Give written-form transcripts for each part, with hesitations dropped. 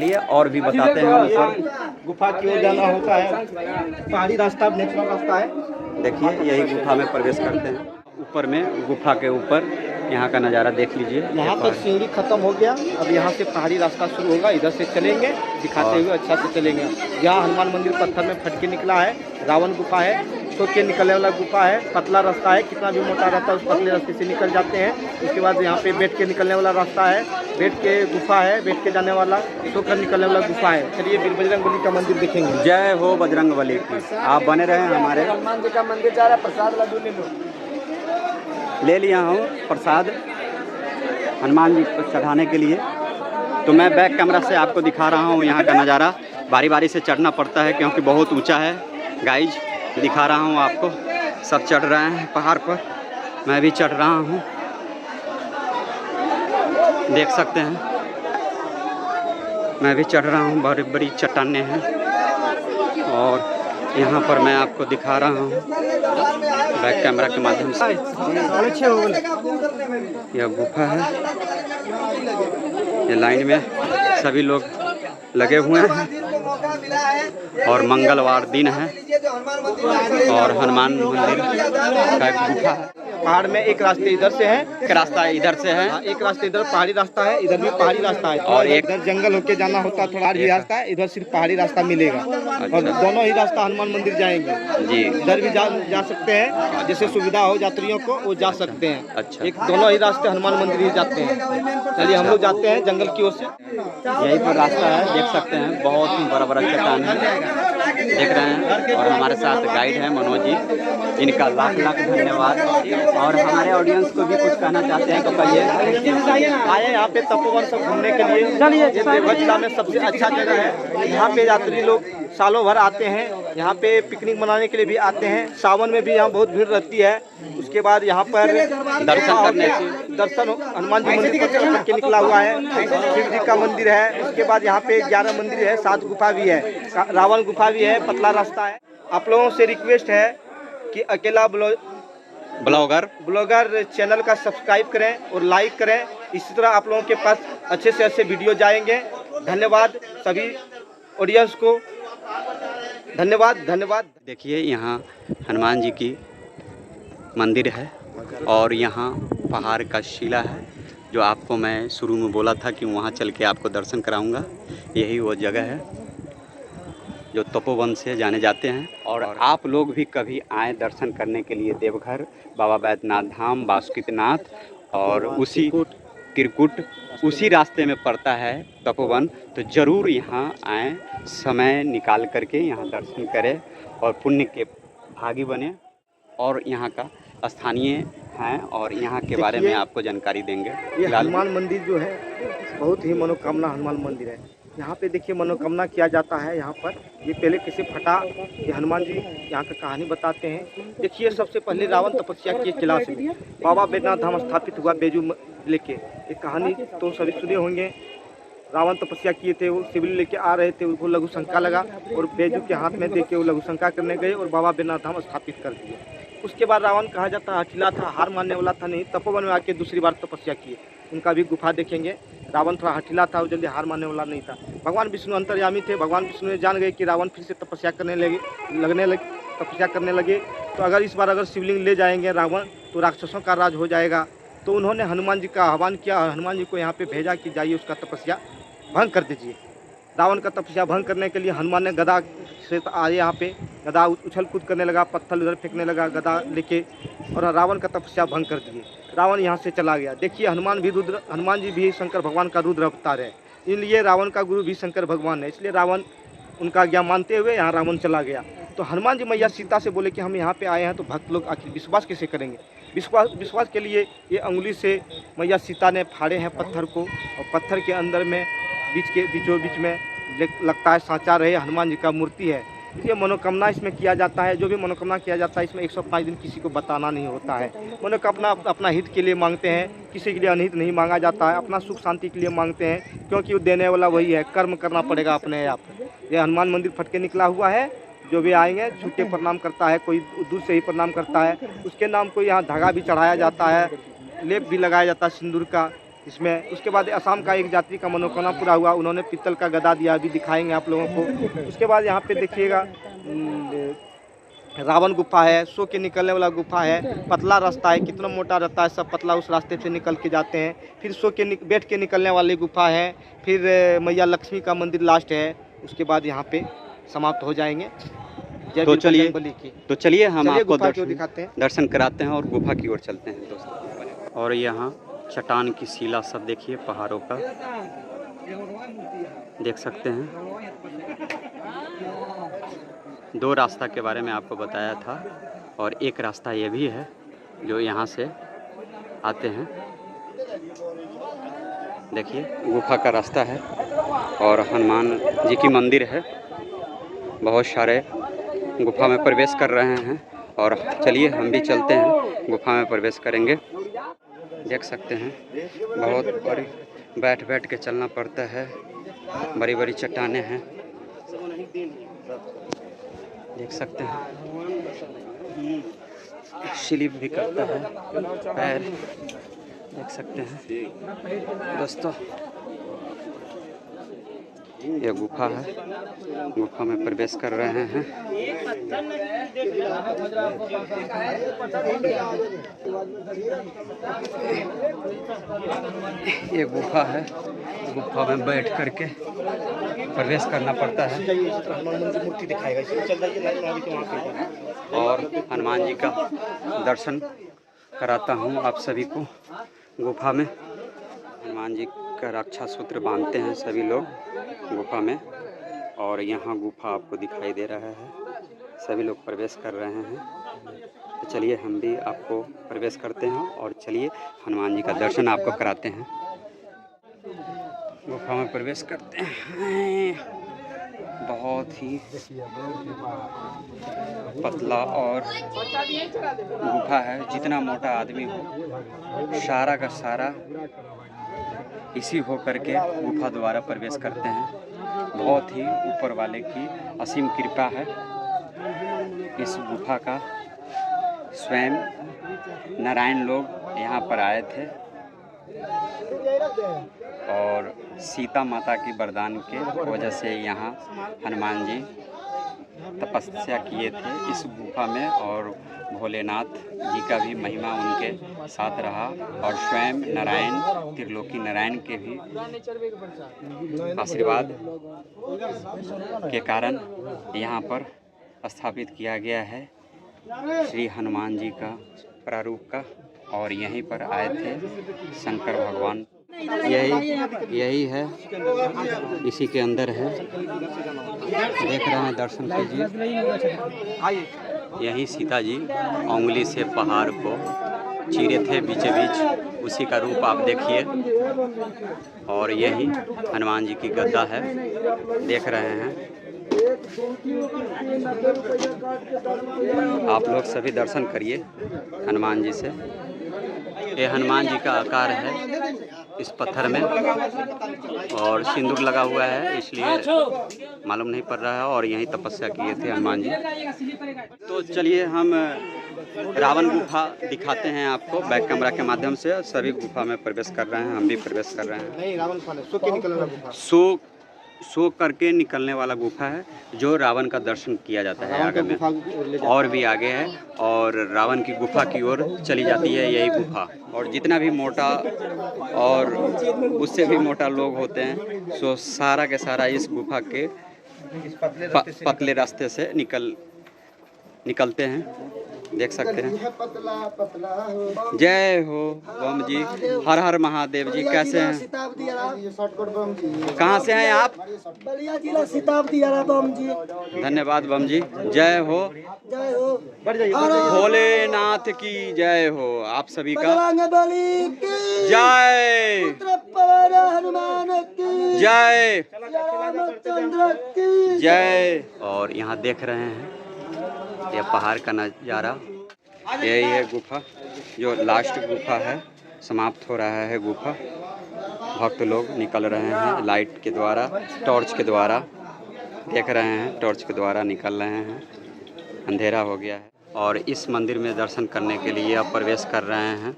चलिए और भी बताते हैं ऊपर गुफा की ओर जाना होता है, पहाड़ी रास्ता नेचुरल रास्ता है। देखिए यही गुफा में प्रवेश करते हैं। ऊपर में गुफा के ऊपर यहाँ का नज़ारा देख लीजिए। यहाँ तक सीढ़ी खत्म हो गया, अब यहाँ से पहाड़ी रास्ता शुरू होगा, इधर से चलेंगे दिखाते हुए अच्छा से चलेंगे। यहाँ हनुमान मंदिर पत्थर में फट के निकला है, रावण गुफा है, छोट के निकलने वाला गुफा है, पतला रास्ता है, कितना भी मोटा रहता है उस पतले रास्ते से निकल जाते हैं। उसके बाद यहाँ पे बैठ के निकलने वाला रास्ता है, बैठ के गुफा है, बैठ के जाने वाला, सोकर निकलने वाला गुफा है। चलिए बजरंगबली का मंदिर देखेंगे। जय हो बजरंगबली की। आप बने रहे हमारे। हनुमान जी का मंदिर जा रहा है, प्रसाद लड्डू ले लिया हूँ प्रसाद हनुमान जी को चढ़ाने के लिए। तो मैं बैक कैमरा से आपको दिखा रहा हूँ यहाँ का नज़ारा। बारी बारी से चढ़ना पड़ता है क्योंकि बहुत ऊंचा है। गाइज दिखा रहा हूँ आपको, सब चढ़ रहे हैं पहाड़ पर, मैं भी चढ़ रहा हूँ, देख सकते हैं। मैं भी चढ़ रहा हूँ, बड़ी बड़ी चट्टानें हैं और यहाँ पर मैं आपको दिखा रहा हूँ बैक कैमरा के माध्यम से। यह गुफा है, ये लाइन में सभी लोग लगे हुए हैं और मंगलवार दिन है और हनुमान मंदिर का गुफा है। पहाड़ में एक रास्ते इधर से है, एक रास्ता इधर से है, एक रास्ता इधर पहाड़ी रास्ता है, इधर भी पहाड़ी रास्ता है और एक इधर जंगल होके जाना होता है, थोड़ा भी रास्ता है, इधर सिर्फ पहाड़ी रास्ता मिलेगा। और दोनों ही रास्ता हनुमान मंदिर जाएंगे जी। इधर भी जा सकते हैं, जैसे सुविधा हो यात्रियों को वो जा सकते हैं। अच्छा, एक दोनों ही रास्ते हनुमान मंदिर ही जाते हैं। चलिए हम लोग जाते हैं जंगल की ओर से। यही पर रास्ता है, देख सकते हैं। बहुत ही बड़ा बड़ा चट्टान है, देख रहे हैं। और हमारे साथ गाइड है मनोज जी, इनका लाख लाख धन्यवाद। और हमारे ऑडियंस को भी कुछ कहना चाहते हैं तो कहिए। आए यहाँ पे तपोवन सब घूमने के लिए। ये देवघर जिला में सबसे अच्छा जगह है। यहाँ पे यात्री लोग सालों भर आते हैं, यहाँ पे पिकनिक मनाने के लिए भी आते हैं। सावन में भी यहाँ बहुत भीड़ रहती है। उसके बाद यहाँ पर दर्शन करने से दर्शन हनुमान जी मंदिर पर के निकला हुआ है, शिव जी का मंदिर है। उसके बाद यहाँ पे 11 मंदिर है, 7 गुफा भी है, रावण गुफा भी है, पतला रास्ता है। आप लोगों से रिक्वेस्ट है कि अकेला ब्लॉगर चैनल का सब्सक्राइब करें और लाइक करें। इसी तरह आप लोगों के पास अच्छे से अच्छे वीडियो जाएंगे। धन्यवाद सभी ऑडियंस को, धन्यवाद। देखिए यहाँ हनुमान जी की मंदिर है और यहाँ पहाड़ का शिला है, जो आपको मैं शुरू में बोला था कि वहाँ चल के आपको दर्शन कराऊंगा। यही वो जगह है जो तपोवन से जाने जाते हैं। और आप लोग भी कभी आए दर्शन करने के लिए देवघर, बाबा बैद्यनाथ धाम, बासुकीनाथ और उसी त्रिकुट उसी रास्ते में पड़ता है तपोवन। तो ज़रूर यहाँ आएँ, समय निकाल करके यहाँ दर्शन करें और पुण्य के भागी बने। और यहाँ का स्थानीय हैं और यहाँ के बारे में आपको जानकारी देंगे। ये हनुमान मंदिर जो है बहुत ही मनोकामना हनुमान मंदिर है। यहाँ पे देखिए मनोकामना किया जाता है। यहाँ पर ये पहले कैसे फटा, ये हनुमान जी यहाँ का कहानी बताते हैं। देखिए सबसे पहले रावण तपस्या किए किला से, बाबा बैद्यनाथ धाम स्थापित हुआ बेजू लेके। ये कहानी तो सभी सुने होंगे। रावण तपस्या किए थे, वो शिवलिंग लेके आ रहे थे, उनको लघु शंका लगा और बेजू के हाथ में देके वो लघु शंका करने गए और बाबा बैद्यनाथ धाम स्थापित कर दिए। उसके बाद रावण कहा जाता है हठीला था, हार मानने वाला था नहीं, तपोवन में आके दूसरी बार तपस्या किए। उनका भी गुफा देखेंगे। रावण थोड़ा हठीला था और जल्दी हार मानने वाला नहीं था। भगवान विष्णु अंतर्यामी थे। भगवान विष्णु ने जान गए कि रावण फिर से तपस्या करने लगे तो अगर इस बार शिवलिंग ले जाएंगे रावण तो राक्षसों का राज हो जाएगा। तो उन्होंने हनुमान जी का आह्वान किया, हनुमान जी को यहाँ पे भेजा कि जाइए उसका तपस्या भंग कर दीजिए। रावण का तपस्या भंग करने के लिए हनुमान ने गदा से आए, यहाँ पे गदा उछल कूद करने लगा, पत्थर उधर फेंकने लगा गदा लेके और रावण का तपस्या भंग कर दिए। रावण यहाँ से चला गया। देखिए हनुमान जी भी शंकर भगवान का रुद्र अवतार है, इसलिए रावण का गुरु भी शंकर भगवान है। इसलिए रावण उनका आज्ञा मानते हुए यहाँ रावण चला गया। तो हनुमान जी मैया सीता से बोले कि हम यहाँ पे आए हैं, तो भक्त लोग आखिर विश्वास कैसे करेंगे। विश्वास के लिए ये अंगुली से मैया सीता ने फाड़े हैं पत्थर को, और पत्थर के अंदर में बीचों बीच में लगता है सांचा रहे हनुमान जी का मूर्ति है। ये मनोकामना इसमें किया जाता है। जो भी मनोकामना किया जाता है इसमें 105 दिन किसी को बताना नहीं होता है। मनोकामना अपना हित के लिए मांगते हैं, किसी के लिए अनहित नहीं मांगा जाता है, अपना सुख शांति के लिए मांगते हैं, क्योंकि वो देने वाला वही है। कर्म करना पड़ेगा अपने आप। ये हनुमान मंदिर फट के निकला हुआ है। जो भी आएंगे झुक के प्रणाम करता है, कोई दूर से ही प्रणाम करता है। उसके नाम को यहाँ धागा भी चढ़ाया जाता है, लेप भी लगाया जाता है सिंदूर का। इसमें। उसके बाद असम का एक यात्री का मनोकामना पूरा हुआ, उन्होंने पीतल का गदा दिया, अभी दिखाएंगे आप लोगों को। उसके बाद यहाँ पे देखिएगा रावण गुफा है, सो के निकलने वाला गुफा है, पतला रास्ता है, कितना मोटा रास्ता है, सब पतला उस रास्ते से निकल के जाते हैं। फिर सो के बैठ के निकलने वाली गुफा है, फिर मैया लक्ष्मी का मंदिर लास्ट है। उसके बाद यहाँ पे समाप्त हो जाएंगे। तो चलिए हम आपको दिखाते हैं, दर्शन कराते हैं और गुफा की ओर चलते हैं दोस्तों। और यहाँ चट्टान की शिला सब देखिए, पहाड़ों का देख सकते हैं। 2 रास्ता के बारे में आपको बताया था, और एक रास्ता ये भी है जो यहाँ से आते हैं। देखिए गुफा का रास्ता है और हनुमान जी की मंदिर है। बहुत सारे गुफा में प्रवेश कर रहे हैं, और चलिए हम भी चलते हैं, गुफा में प्रवेश करेंगे। देख सकते हैं बहुत बड़ी, बैठ बैठ के चलना पड़ता है, बड़ी बड़ी चट्टानें हैं, देख सकते हैं। स्लिप भी करता है पैर, देख सकते हैं दोस्तों। यह गुफा है, गुफा में प्रवेश कर रहे हैं। ये गुफा है, गुफा में बैठ करके प्रवेश करना पड़ता है। मूर्ति दिखाएगा, और हनुमान जी का दर्शन कराता हूँ आप सभी को। गुफा में हनुमान जी का रक्षा सूत्र बांधते हैं सभी लोग गुफा में, और यहाँ गुफा आपको दिखाई दे रहा है, सभी लोग प्रवेश कर रहे हैं। तो चलिए हम भी आपको प्रवेश करते हैं, और चलिए हनुमान जी का दर्शन आपको कराते हैं। गुफा में प्रवेश करते हैं। बहुत ही पतला और गुफा है, जितना मोटा आदमी हो सारा का सारा इसी हो करके गुफा द्वारा प्रवेश करते हैं। बहुत ही ऊपर वाले की असीम कृपा है इस गुफा का। स्वयं नारायण लोग यहाँ पर आए थे, और सीता माता की वरदान के वजह से यहाँ हनुमान जी तपस्या किए थे इस गुफा में, और भोलेनाथ जी का भी महिमा उनके साथ रहा, और स्वयं नारायण त्रिलोकी नारायण के भी आशीर्वाद के कारण यहाँ पर स्थापित किया गया है श्री हनुमान जी का प्रारूप का। और यहीं पर आए थे शंकर भगवान, यही है, इसी के अंदर है, देख रहे हैं, दर्शन कीजिए। यही सीता जी उंगली से पहाड़ को चीरे थे बीचे बीच, उसी का रूप आप देखिए। और यही हनुमान जी की गद्दा है, देख रहे हैं आप लोग सभी। दर्शन करिए हनुमान जी से। ये हनुमान जी का आकार है इस पत्थर में, और सिंदूर लगा हुआ है इसलिए मालूम नहीं पड़ रहा है, और यहीं तपस्या किए थे हनुमान जी। तो चलिए हम रावण गुफा दिखाते हैं आपको बैक कैमरा के माध्यम से। सभी गुफा में प्रवेश कर रहे हैं, हम भी प्रवेश कर रहे हैं। नहीं, रावण सो के निकलने वाला गुफा, सो करके निकलने वाला गुफा है, जो रावण का दर्शन किया जाता है आगे में, और भी आगे है, और रावण की गुफा की ओर चली जाती है यही गुफा। और जितना भी मोटा और उससे भी मोटा लोग होते हैं, सो सारा के सारा इस गुफा के पतले रास्ते से निकलते हैं, देख सकते हैं। जय हो बम जी, हर हर महादेव जी। कैसे हैं, कहाँ से हैं आप? बलिया जिला सीताबदिया बम जी। धन्यवाद बम जी, जय हो, जय हो, भोलेनाथ की जय हो। आप सभी का बली की जय, हनुमान की जय, रामचंद्र की जय। और यहाँ देख रहे हैं यह पहाड़ का नज़ारा, यही है गुफा, जो लास्ट गुफा है, समाप्त हो रहा है गुफा। भक्त लोग निकल रहे हैं लाइट के द्वारा, टॉर्च के द्वारा, देख रहे हैं, टॉर्च के द्वारा निकल रहे हैं। अंधेरा हो गया है, और इस मंदिर में दर्शन करने के लिए अब प्रवेश कर रहे हैं।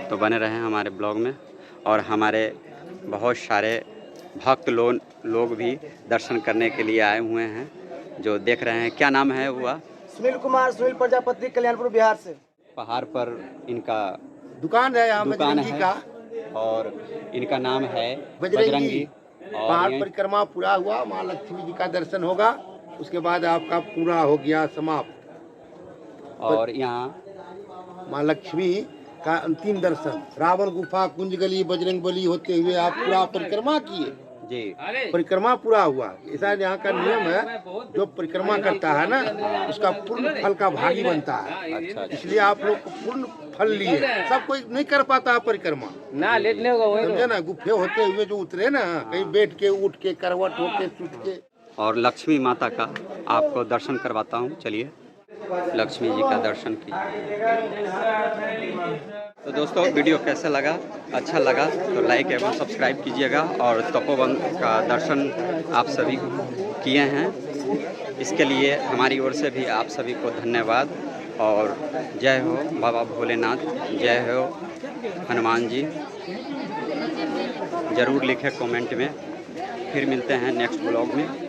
तो बने रहें हमारे ब्लॉग में। और हमारे बहुत सारे भक्त लोग भी दर्शन करने के लिए आए हुए हैं, जो देख रहे हैं। क्या नाम है हुआ? सुनील कुमार, सुनील प्रजापति, कल्याणपुर बिहार से। पहाड़ पर इनका दुकान है यहाँ दुकान बजरंगी है का। और इनका नाम है बजरंगी। और पहाड़ यहीं- परिक्रमा पूरा हुआ, माँ लक्ष्मी जी का दर्शन होगा, उसके बाद आपका पूरा हो गया समाप्त। और यहाँ माँ लक्ष्मी का अंतिम दर्शन, रावण गुफा, कुंज गली, बजरंग बली होते हुए आप पूरा परिक्रमा किए, जी परिक्रमा पूरा हुआ। ऐसा यहाँ का नियम है, जो परिक्रमा करता है ना उसका पूर्ण फल का भागी बनता है। अच्छा। इसलिए आप लोग को पूर्ण फल लिए। सब कोई नहीं कर पाता है परिक्रमा ना लेट नहीं होगा समझे ना। गुफे होते हुए जो उतरे ना, कहीं बैठ के उठ के करवट होके सुत के। और लक्ष्मी माता का आपको दर्शन करवाता हूँ, चलिए लक्ष्मी जी का दर्शन कीजिए। तो दोस्तों वीडियो कैसा लगा? अच्छा लगा तो लाइक एवं सब्सक्राइब कीजिएगा। और तपोवन का दर्शन आप सभी किए हैं, इसके लिए हमारी ओर से भी आप सभी को धन्यवाद। और जय हो बाबा भोलेनाथ, जय हो हनुमान जी। ज़रूर लिखें कमेंट में। फिर मिलते हैं नेक्स्ट ब्लॉग में।